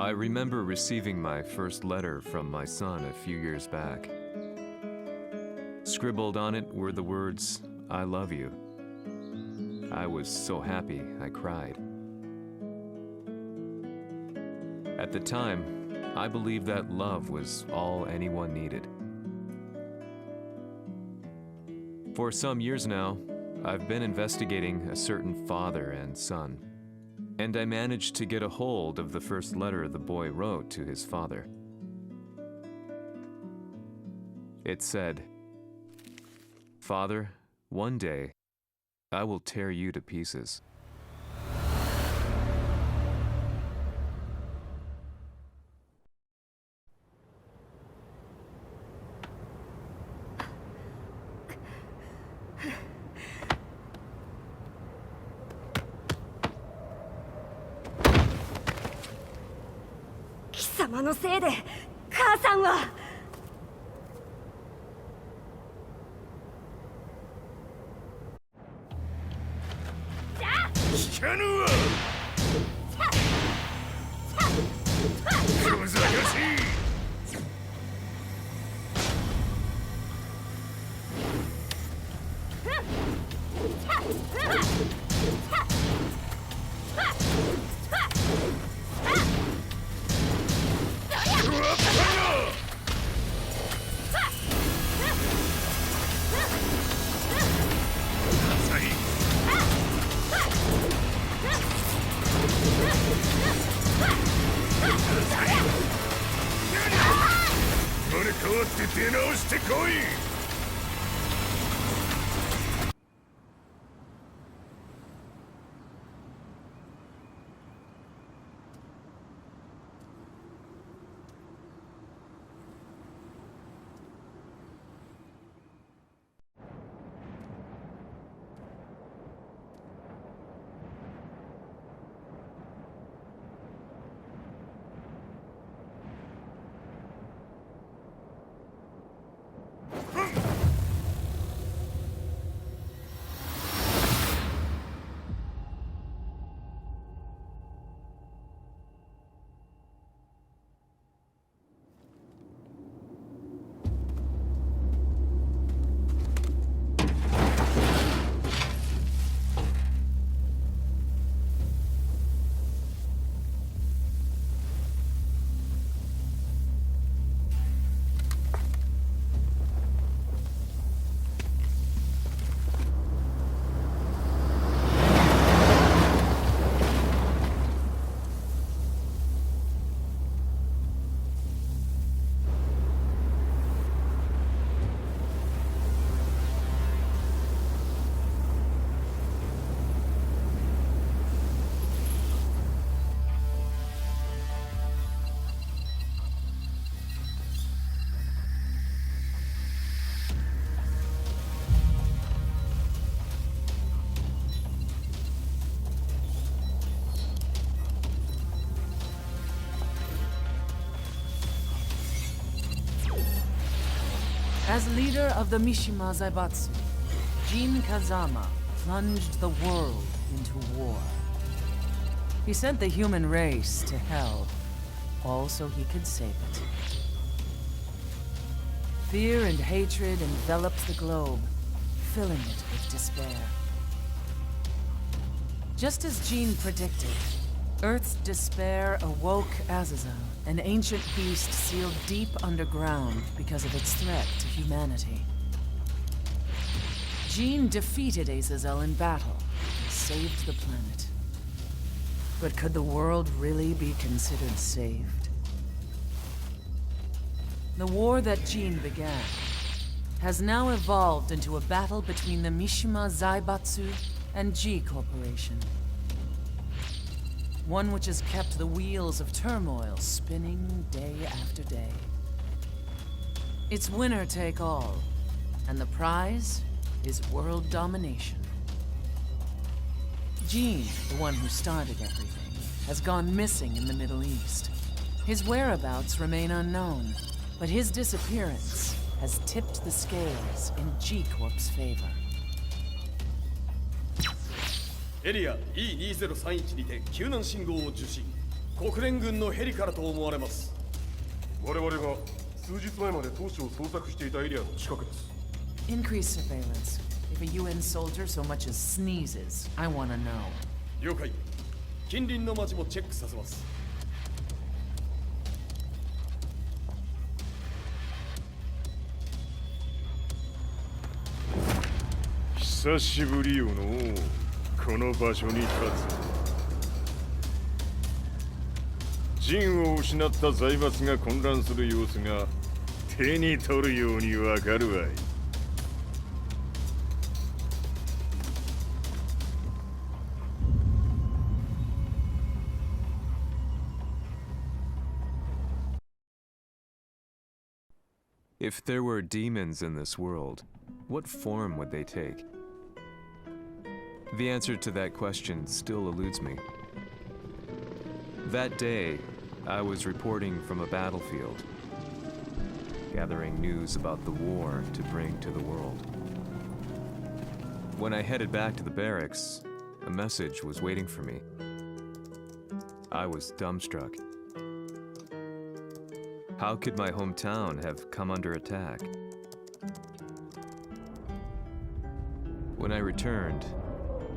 I remember receiving my first letter from my son a few years back. Scribbled on it were the words, "I love you." I was so happy I cried. At the time, I believed that love was all anyone needed. For some years now, I've been investigating a certain father and son, and I managed to get a hold of the first letter the boy wrote to his father. It said, "Father, one day, I will tear you to pieces." "貴様のせいで母さんは..." 聞かぬわ。小賢しい。生まれ変わって出直してこい。As leader of the Mishima Zaibatsu, Jin Kazama plunged the world into war. He sent the human race to hell, all so he could save it. Fear and hatred enveloped the globe, filling it with despair. Just as Jin predicted, Earth's despair awoke Azazel, an ancient beast sealed deep underground because of its threat to humanity. Jin defeated Azazel in battle and saved the planet. But could the world really be considered saved? The war that Jin began has now evolved into a battle between the Mishima Zaibatsu and G Corporation. One which has kept the wheels of turmoil spinning day after day. It's winner take all, and the prize is world domination. Jin, the one who started everything, has gone missing in the Middle East. His whereabouts remain unknown, but his disappearance has tipped the scales in G Corp's favor. エリア E2031 にて救難信号を受信。国連軍のヘリからと思われます。我々が数日前まで当初を捜索していたエリアの近くです。 Increase surveillance. If a UN soldier so much as sneezes, I wanna know. 了解。近隣の町もチェックさせます。久しぶりよのこの場所に立つ。陣を失った財閥が混乱する様子が手に取るようにわかるわい。If there were demons in this world, what form would they take? The answer to that question still eludes me. That day, I was reporting from a battlefield, gathering news about the war to bring to the world. When I headed back to the barracks, a message was waiting for me. I was dumbstruck. How could my hometown have come under attack? When I returned,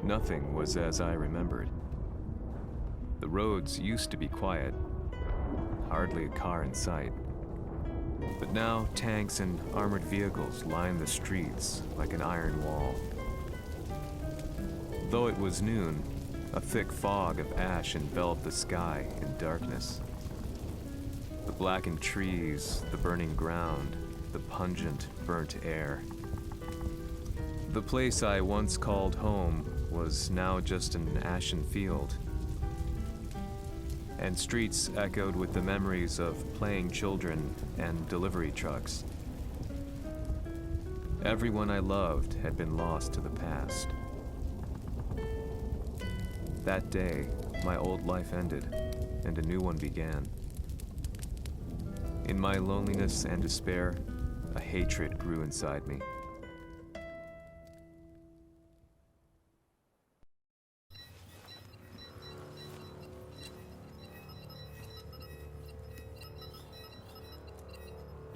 nothing was as I remembered. The roads used to be quiet, hardly a car in sight. But now tanks and armored vehicles line the streets like an iron wall. Though it was noon, a thick fog of ash enveloped the sky in darkness. The blackened trees, the burning ground, the pungent, burnt air. The place I once called home was now just an ashen field, and streets echoed with the memories of playing children and delivery trucks. Everyone I loved had been lost to the past. That day, my old life ended, and a new one began. In my loneliness and despair, a hatred grew inside me.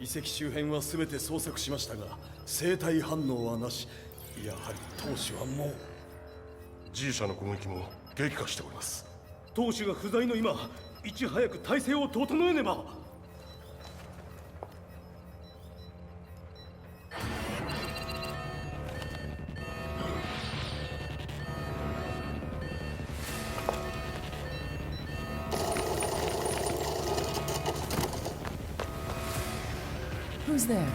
遺跡周辺は全て捜索しましたが、生体反応はなし。やはり当主はもう。G 社の攻撃も激化しております。当主が不在の今、いち早く体制を整えねば。Who's there?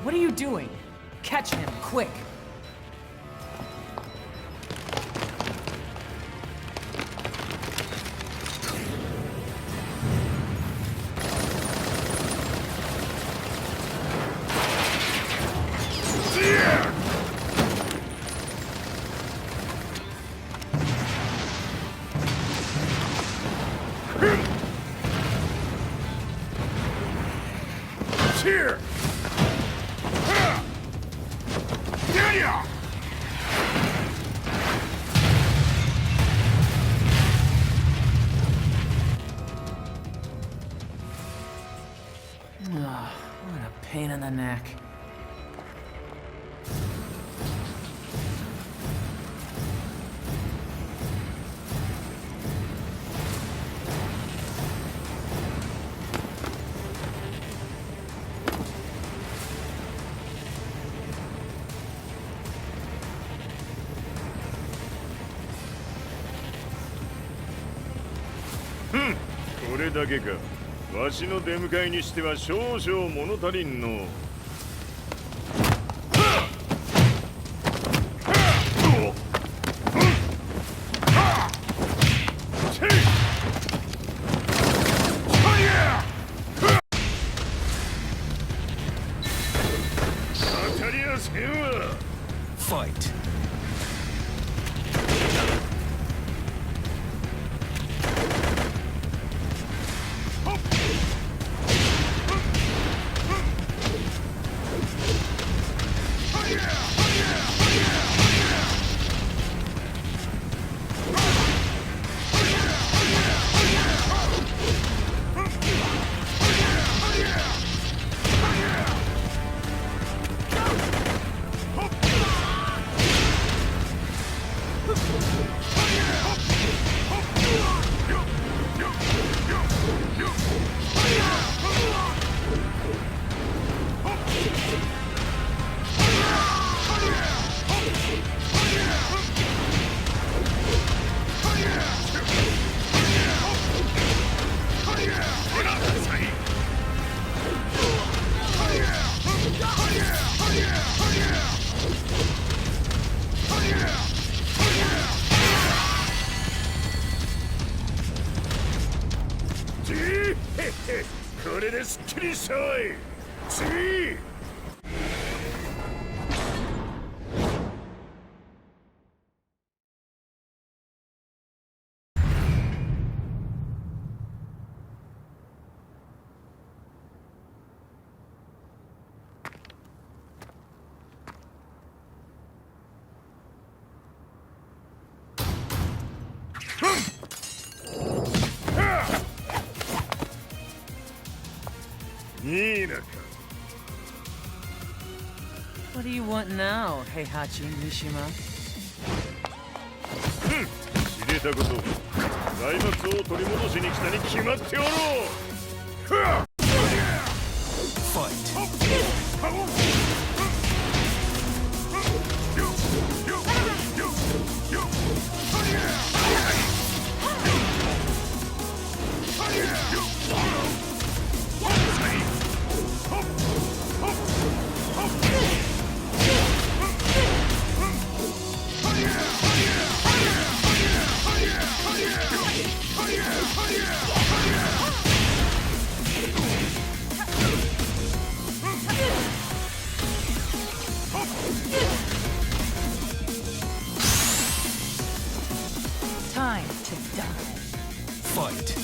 What are you doing? Catch him, quick! Here! What a pain in the neck. Hmm. これだけか。わしの出迎えにしては少々物足りんの。らせんわ。 Fight.これですっきりしたわい。次。 What do you want now, Heihachi Mishima? 知れたこと。財閥を取り戻しに来たに決まっておろう。 Fight. Time to die. Fight.「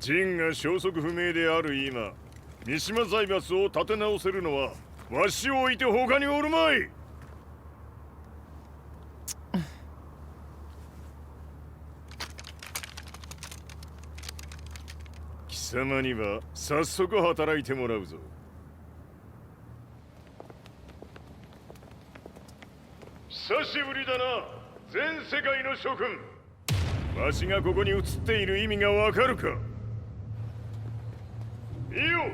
陣が消息不明である今、三島財閥を立て直せるのはわしを置いて他におるまい。貴様には早速働いてもらうぞ。久しぶりだな、全世界の諸君。わしがここに映っている意味がわかるか。いいよ、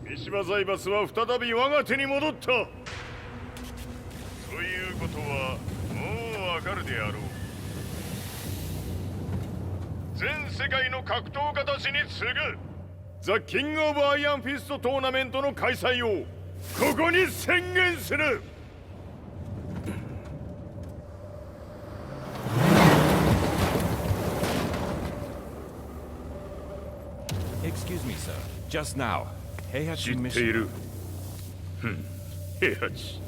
三島財閥は再び我が手に戻った。ということはもうわかるであろう。全世界の格闘家たちに次ぐザ・キング・オブ・アイアンフィストトーナメントの開催をここに宣言する。 Excuse me, sir. Just now, 知 Heihachi ってい Mishima. る。平八。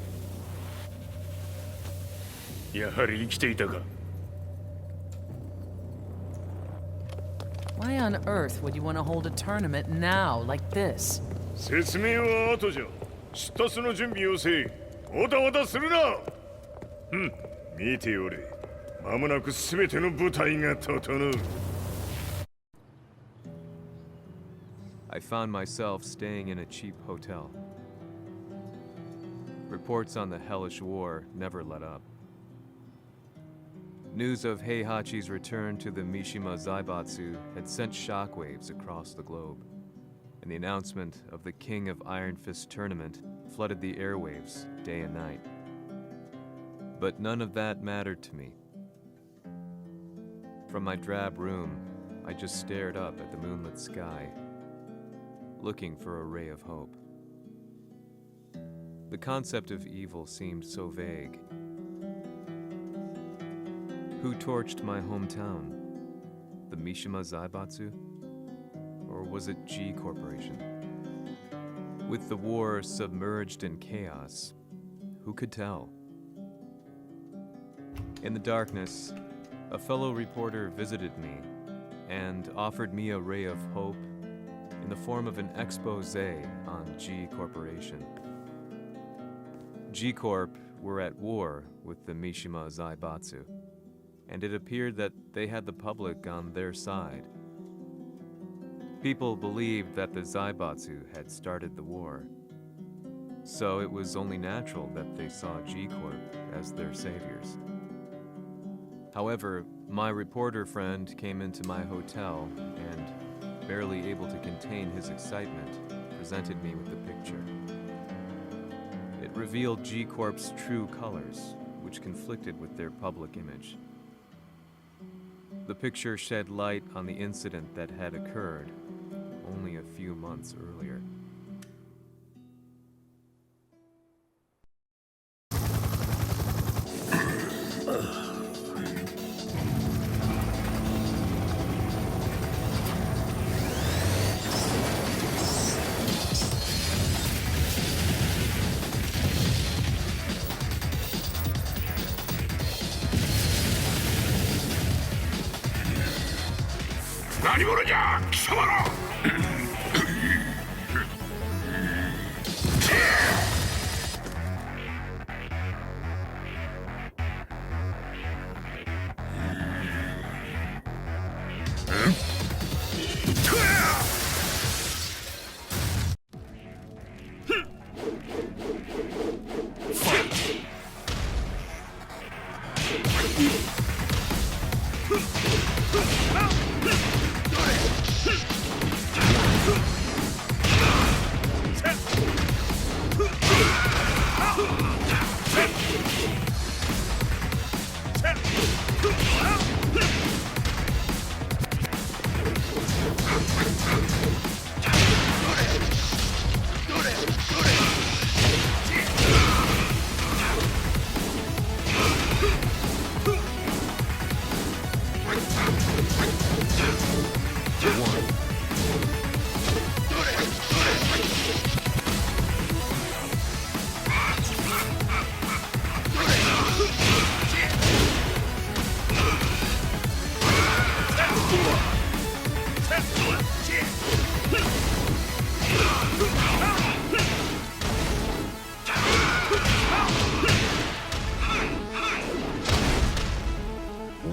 やはり生きていたか。 Why on earth would you want to hold a tournament now, like this? 説明は後じゃ。出立の準備をせい。おたわたするな。見ておれ。間もなく全ての部隊が整う。I found myself staying in a cheap hotel. Reports on the hellish war never let up. News of Heihachi's return to the Mishima Zaibatsu had sent shockwaves across the globe, and the announcement of the King of Iron Fist tournament flooded the airwaves day and night. But none of that mattered to me. From my drab room, I just stared up at the moonlit sky, looking for a ray of hope. The concept of evil seemed so vague. Who torched my hometown? The Mishima Zaibatsu? Or was it G Corporation? With the war submerged in chaos, who could tell? In the darkness, a fellow reporter visited me and offered me a ray of hope in the form of an expose on G Corporation. G Corp were at war with the Mishima Zaibatsu, and it appeared that they had the public on their side. People believed that the Zaibatsu had started the war, so it was only natural that they saw G Corp as their saviors. However, my reporter friend came into my hotel and, barely able to contain his excitement, presented me with the picture. It revealed G Corp's true colors, which conflicted with their public image. The picture shed light on the incident that had occurred only a few months earlier.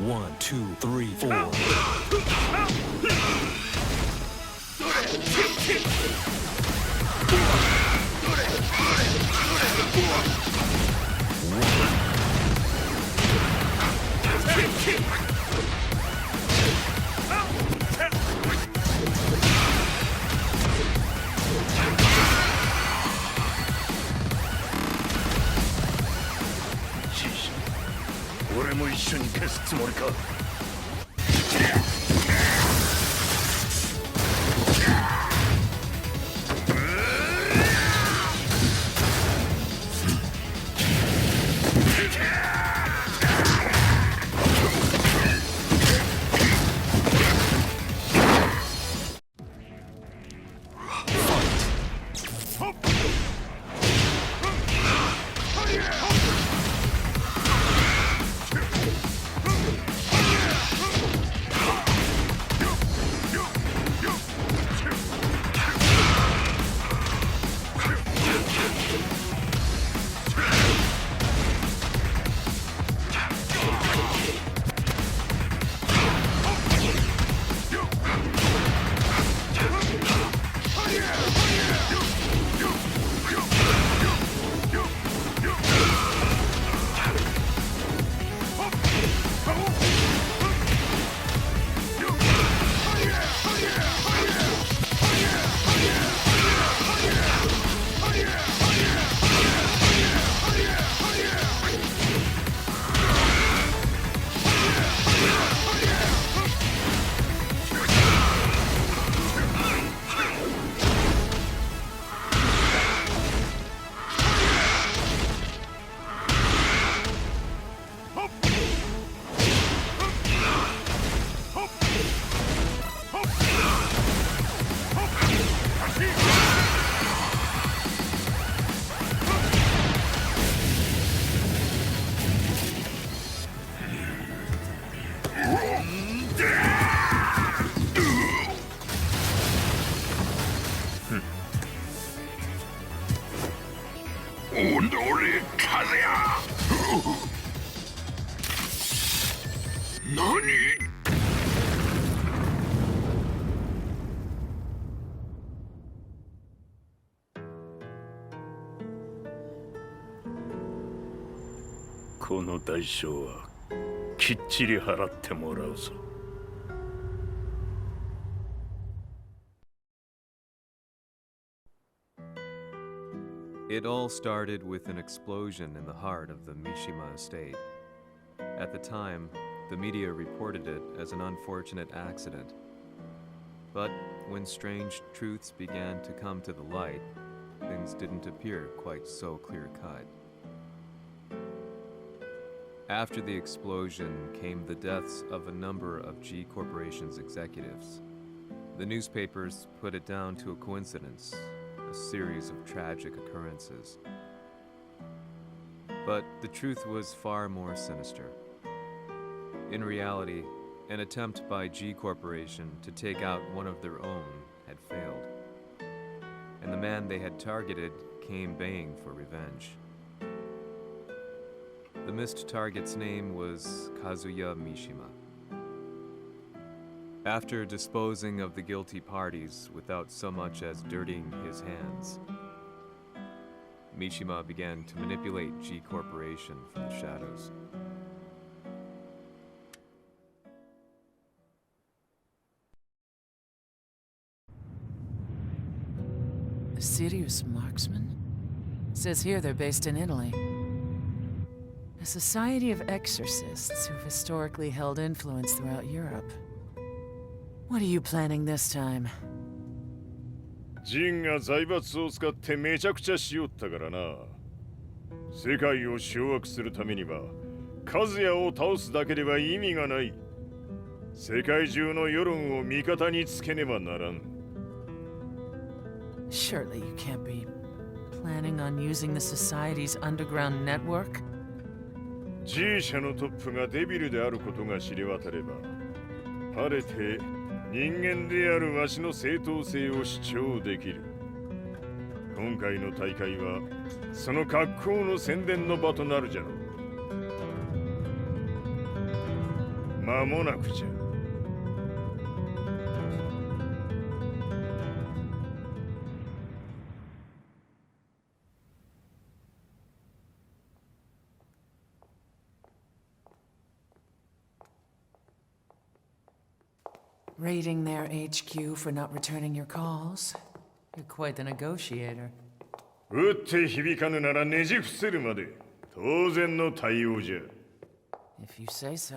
One, two, three, four. 何？この代償はきっちり払ってもらうぞ。It all started with an explosion in the heart of the Mishima estate. At the time, the media reported it as an unfortunate accident. But when strange truths began to come to the light, things didn't appear quite so clear-cut. After the explosion came the deaths of a number of G Corporation's executives. The newspapers put it down to a coincidence, a series of tragic occurrences. But the truth was far more sinister. In reality, an attempt by G Corporation to take out one of their own had failed, and the man they had targeted came baying for revenge. The missed target's name was Kazuya Mishima. After disposing of the guilty parties without so much as dirtying his hands, Mishima began to manipulate G Corporation from the shadows. A serious marksman? Says here they're based in Italy. A society of exorcists who've historically held influence throughout Europe. What are you planning this time? ジンが財閥を使ってめちゃくちゃしよったからな。世界を掌握するためには、カズヤを倒すだけでは意味がない。世界中の世論を味方につけねばならん。Surely you can't be planning on using the society's underground network? G 社のトップがデビルであることが知れ渡れば、晴れて人間であるわしの正当性を主張できる。今回の大会はその格好の宣伝の場となるじゃろう。間もなくじゃ。Raiding their HQ for not returning your calls? You're quite the negotiator. 撃って響かぬならねじ伏せるまで当然の対応じゃ。If you say so.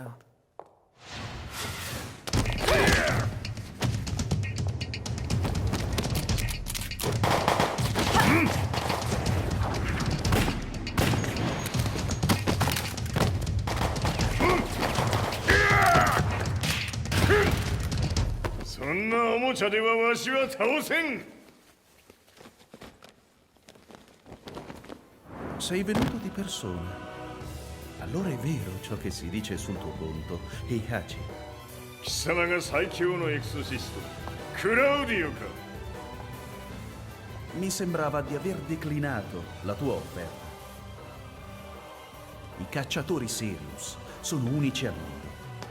Sei venuto di persona. Allora è vero ciò che si dice sul tuo conto, Heihachi. 貴様が最強のエクソシスト、クラウディオか。Mi sembrava di aver declinato la tua offerta. I cacciatori Sirius sono unici al mondo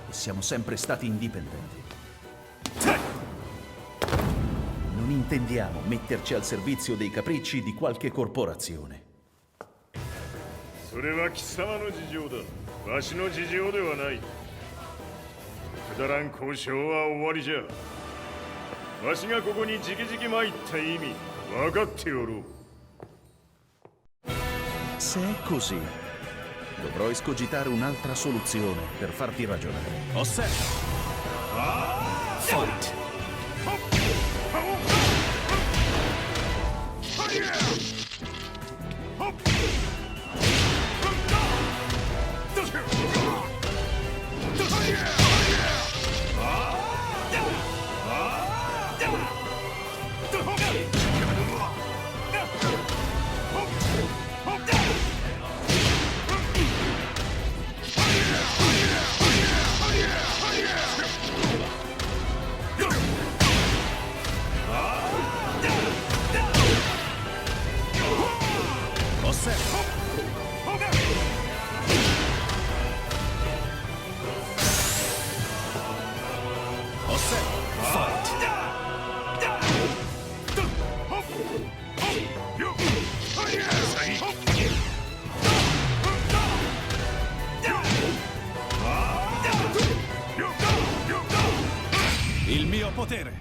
e siamo sempre stati indipendenti. Non intendiamo metterci al servizio dei capricci di qualche corporazione. それは貴様の事情だ。わしの事情ではない。くだらん交渉は終わりじゃ。わしがここに直々参った意味、分かっておろう。Se è così, dovrò escogitare un'altra soluzione per farti ragionare. Osserva. Fight. Il mio potere.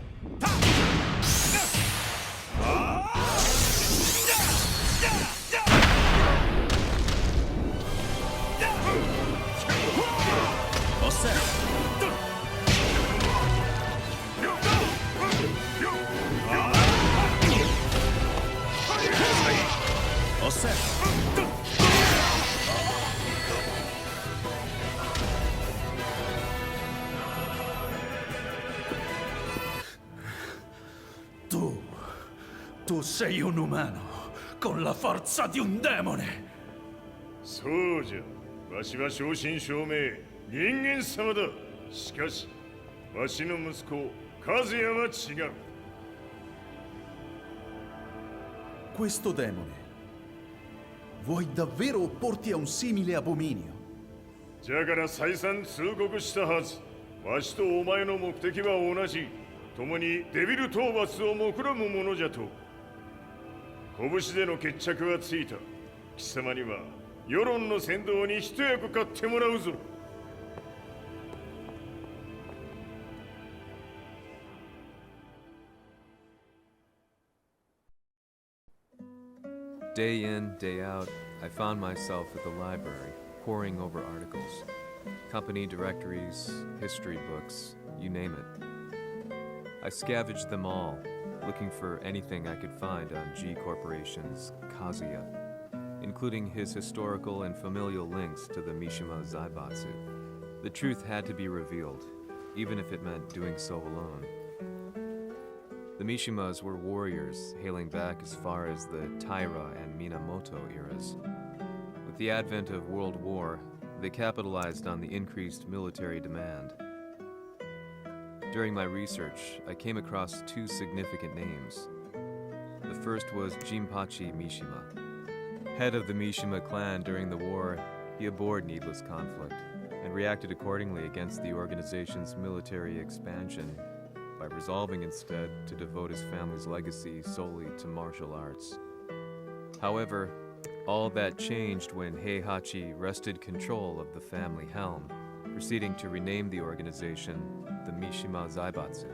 Osserva. Osserva. Tu sei un umano con la forza di un demone. そうじゃ。わしは正真正銘人間様だ。しかしわしの息子和也は違う。 Questo demone. Vuoi davvero opporti a un simile abominio? じゃから再三通告したはず。わしとお前の目的は同じ。共にデビル討伐を目論むものじゃと。拳での決着はついた。貴様には世論の先導に一役買ってもらうぞ。 Day in, day out, I found myself at the library, poring over articles. Company directories, history books, you name it. I scavenged them all, looking for anything I could find on G Corporation's Kazuya, including his historical and familial links to the Mishima Zaibatsu. The truth had to be revealed, even if it meant doing so alone. The Mishimas were warriors hailing back as far as the Taira and Minamoto eras. With the advent of World War, they capitalized on the increased military demand. During my research, I came across two significant names. The first was Jinpachi Mishima. Head of the Mishima clan during the war, he abhorred needless conflict and reacted accordingly against the organization's military expansion by resolving instead to devote his family's legacy solely to martial arts. However, all that changed when Heihachi wrested control of the family helm, proceeding to rename the organization the Mishima Zaibatsu.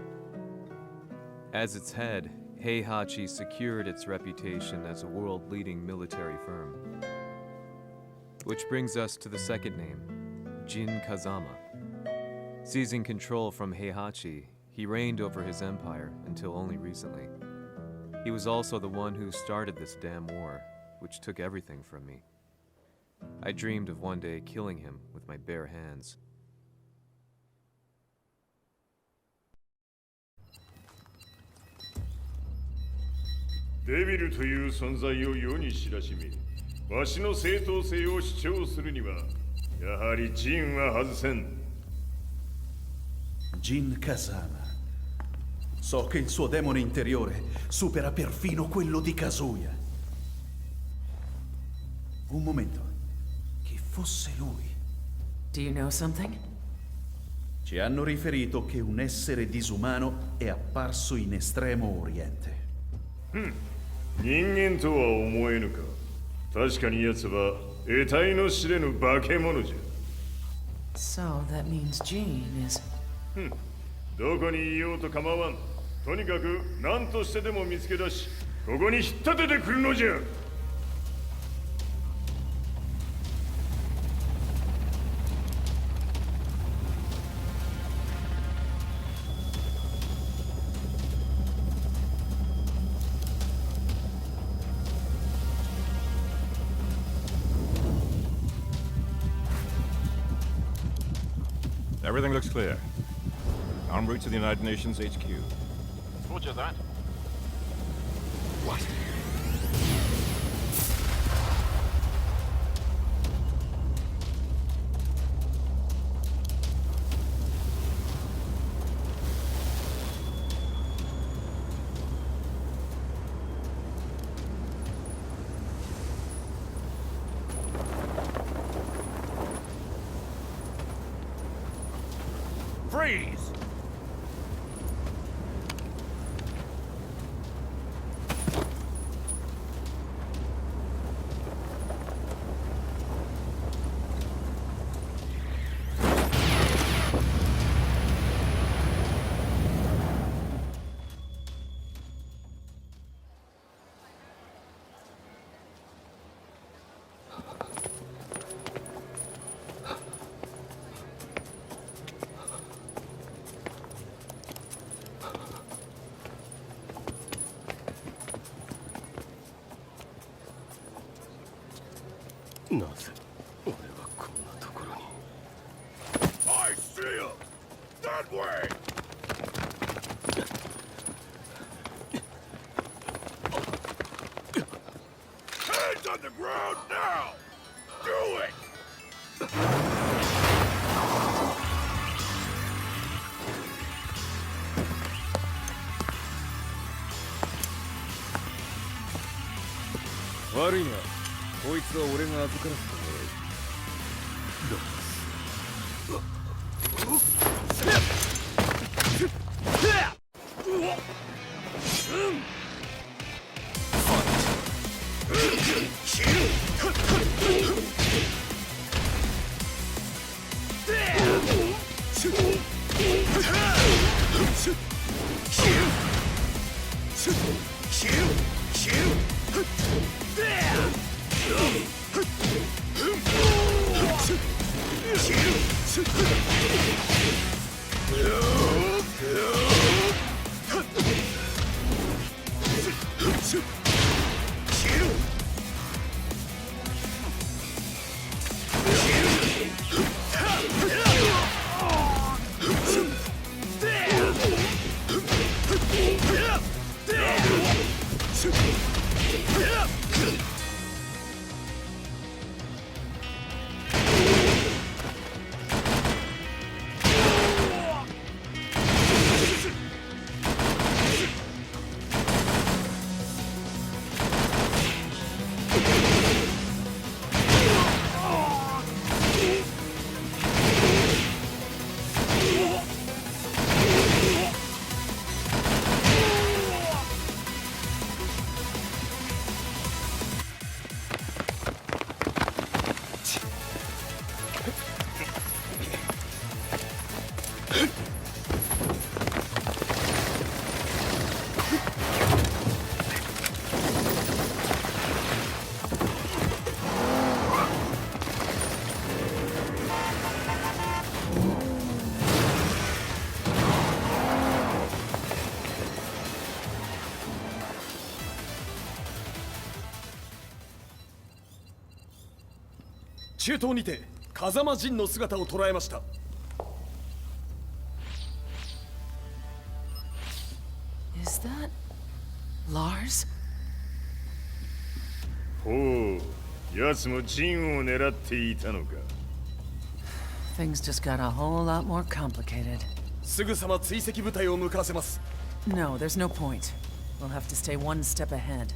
As its head, Heihachi secured its reputation as a world-leading military firm. Which brings us to the second name, Jin Kazama. Seizing control from Heihachi, he reigned over his empire until only recently. He was also the one who started this damn war, which took everything from me. I dreamed of one day killing him with my bare hands. Devil という存在を世に知らしめ、わしの正当性を主張するには、やはりジンは外せん。 Jin Kazama. So che il suo demone interiore supera perfino quello di Kazuya. Un momento. Chi fosse lui? Do you know something? Ci hanno riferito che un essere disumano è apparso in Estremo Oriente. 人間とは思えぬか。確かに奴は得体の知れぬ化け物じゃ。 So that means Jean is... どこにいようと構わん。とにかく何としてでも見つけ出し、ここに引っ立ててくるのじゃ。 Everything looks clear. En route to the United Nations HQ. Roger that. What? Freeze! なぜ俺はこんなところに。 I see him! That way! Hands on the ground now! Do it! Worry not. こいつは俺が預からせてもらう。中東にて風間陣の姿を捉えました。 Is that Lars? ほう、奴もジンを狙っていたのか。 Things just got a whole lot more complicated. すぐさま追跡部隊を向かわせます。 No, there's no point. We'll have to stay one step ahead.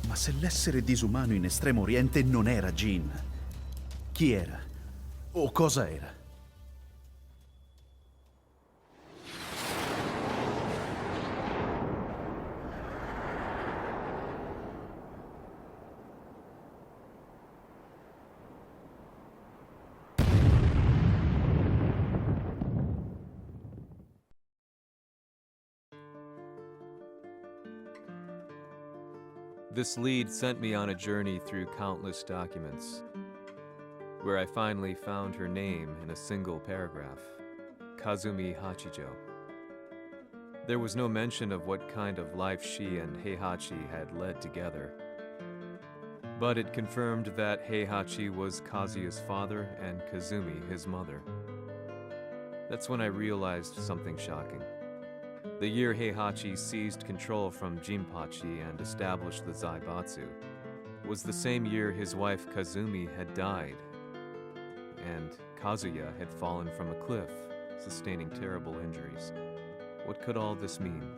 Ma se l'essere disumano in Estremo Oriente non era Jin, chi era? O cosa era? This lead sent me on a journey through countless documents, where I finally found her name in a single paragraph, Kazumi Hachijo. There was no mention of what kind of life she and Heihachi had led together, but it confirmed that Heihachi was Kazuya's father and Kazumi his mother. That's when I realized something shocking. The year Heihachi seized control from Jinpachi and established the Zaibatsu was the same year his wife Kazumi had died, and Kazuya had fallen from a cliff, sustaining terrible injuries. What could all this mean?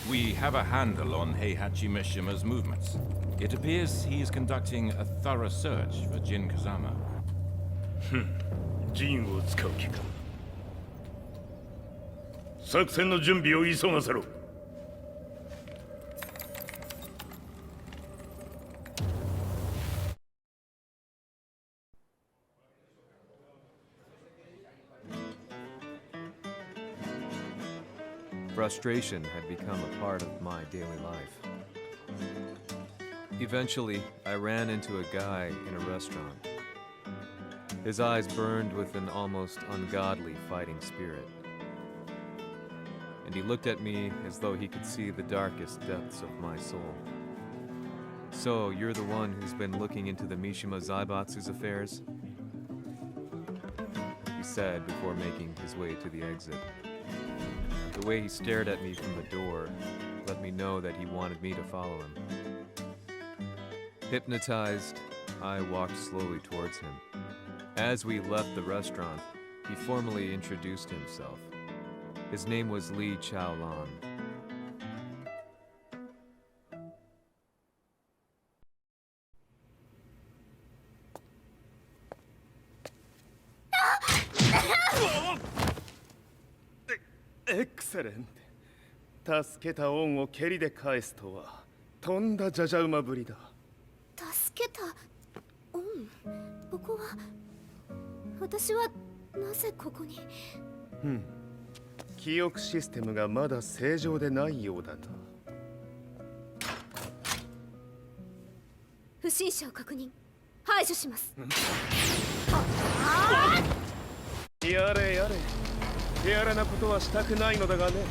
We have a handle on Heihachi Mishima's movements. It appears he is conducting a thorough search for Jin Kazama. ジンを使う気か。作戦の準備を急がせろ。Frustration had become a part of my daily life. Eventually, I ran into a guy in a restaurant. His eyes burned with an almost ungodly fighting spirit. And he looked at me as though he could see the darkest depths of my soul. "So, you're the one who's been looking into the Mishima Zaibatsu's affairs?" he said before making his way to the exit. The way he stared at me from the door let me know that he wanted me to follow him. Hypnotized, I walked slowly towards him. As we left the restaurant, he formally introduced himself. His name was Lee Chaolan. Excellent. 助けた恩を蹴りで返すとはとんだじゃじゃ馬ぶりだ。助けた恩。ここは私はなぜここに。記憶システムがまだ正常でないようだな。不審者を確認。排除します。やれやれ。手荒なことはしたくないのだがね。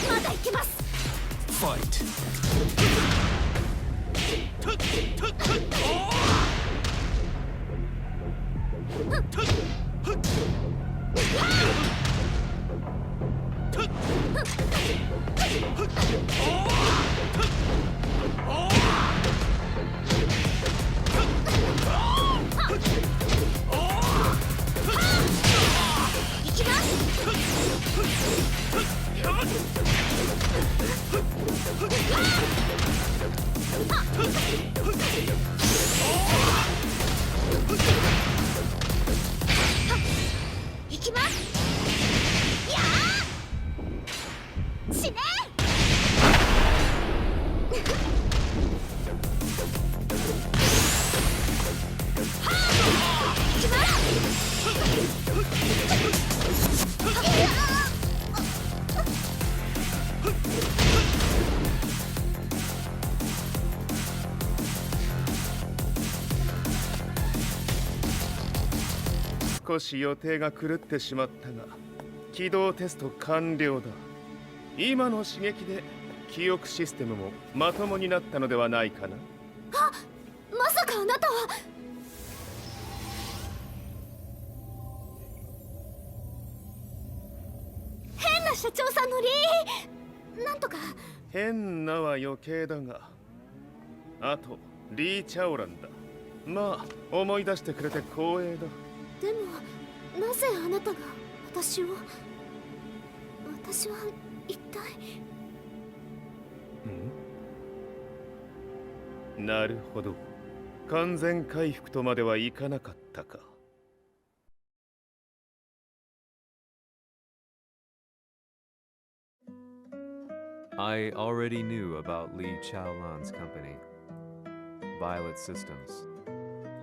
まだいけます。行きます。やあ。死ね。少し予定が狂ってしまったが、起動テスト完了だ。今の刺激で記憶システムもまともになったのではないかな。あ、まさかあなたは。変な社長さんのなんとか。変なは余計だが、あとリー・チャオランだ。まあ思い出してくれて光栄だ。でもなぜあなたが私は一体。なるほど。完全回復とまではいかなかったか。I already knew about Lee Chaolan's company, Violet Systems,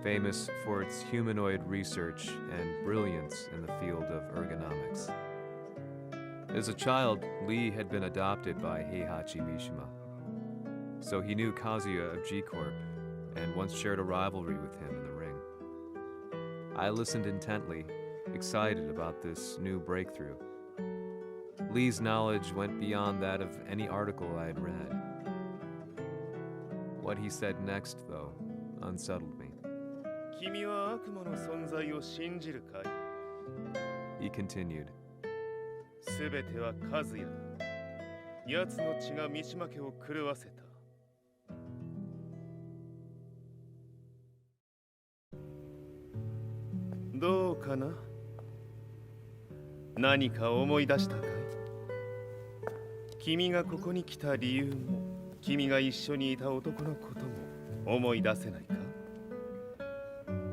famous for its humanoid research and brilliance in the field of ergonomics. As a child, Lee had been adopted by Heihachi Mishima, so he knew Kazuya of G-Corp and once shared a rivalry with him in the ring. I listened intently, excited about this new breakthrough. Lee's knowledge went beyond that of any article I had read. What he said next, though, unsettled me. 君は悪魔の存在を信じるかい? He continued. すべては和也だ。奴の血が三島家を狂わせた。どうかな？何か思い出したかい？君がここに来た理由も、君が一緒にいた男のことも思い出せないか？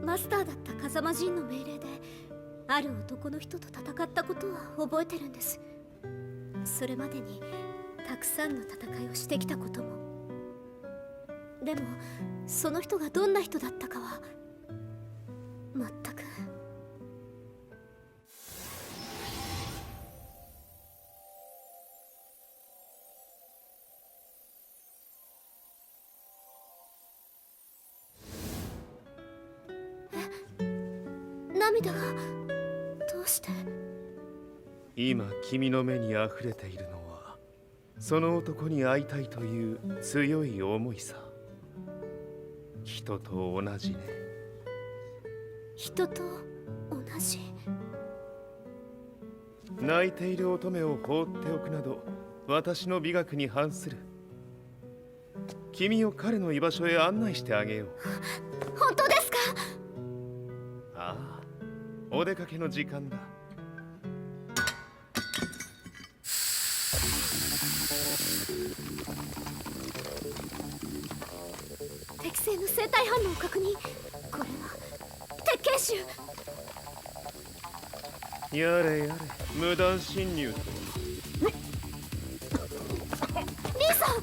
マスターだった風間陣の命令である男の人と戦ったことは覚えてるんです。それまでにたくさんの戦いをしてきたことも。でもその人がどんな人だったかは全く。涙がどうして？今君の目にあふれているのはその男に会いたいという強い思いさ。人と同じね。人と同じ？泣いている乙女を放っておくなど私の美学に反する。君を彼の居場所へ案内してあげよう。本当ですか？ああ、お出かけの時間だ。適正の生体反応を確認。これは鉄拳臭。やれやれ、無断侵入と。リーさん！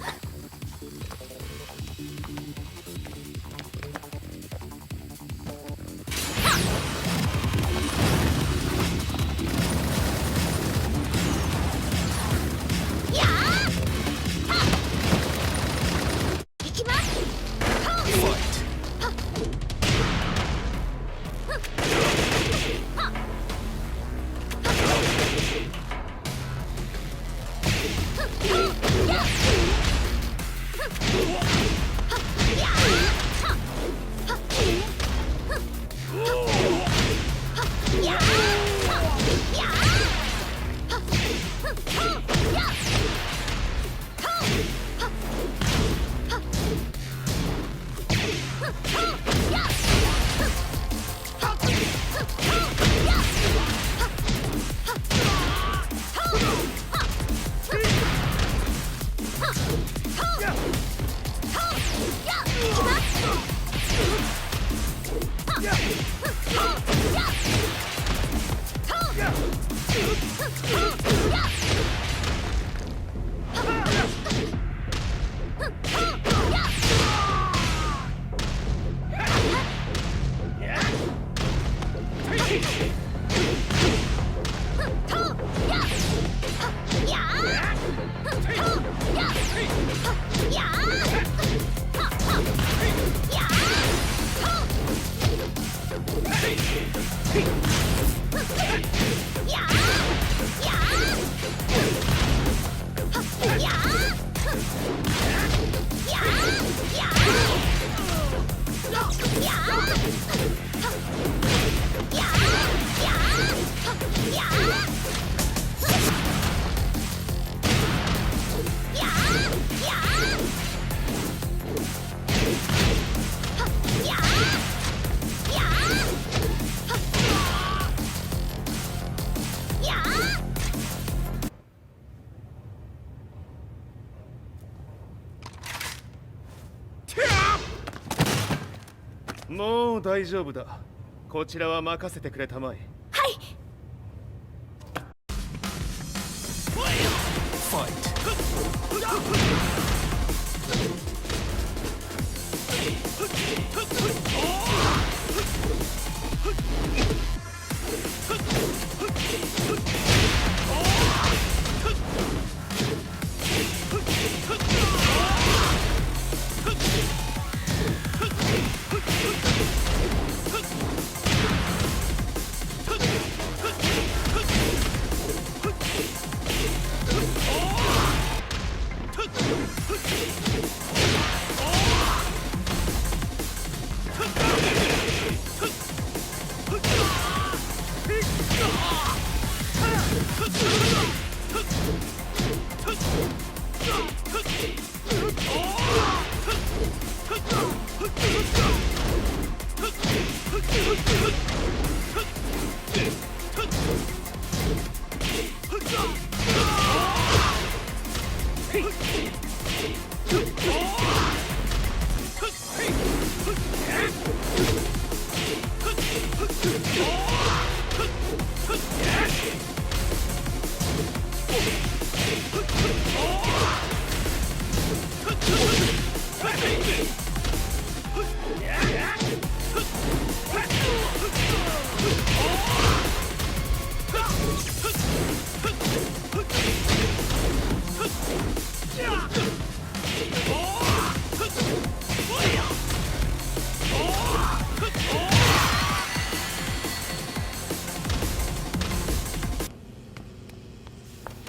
もう大丈夫だ。こちらは任せてくれたまえ。はい。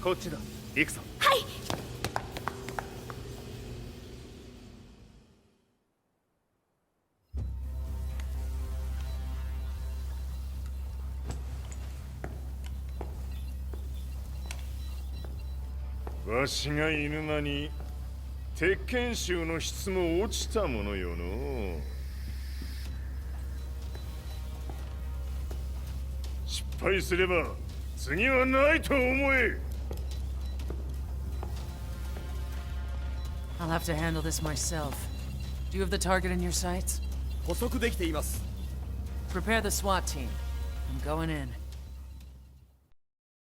こっちだ。行くぞ。はい。わしが犬間に鉄拳衆の質も落ちたものよの。失敗すれば次はないと思え。I'll have to handle this myself. Do you have the target in your sights? 捕捉できています。 Prepare the SWAT team. I'm going in.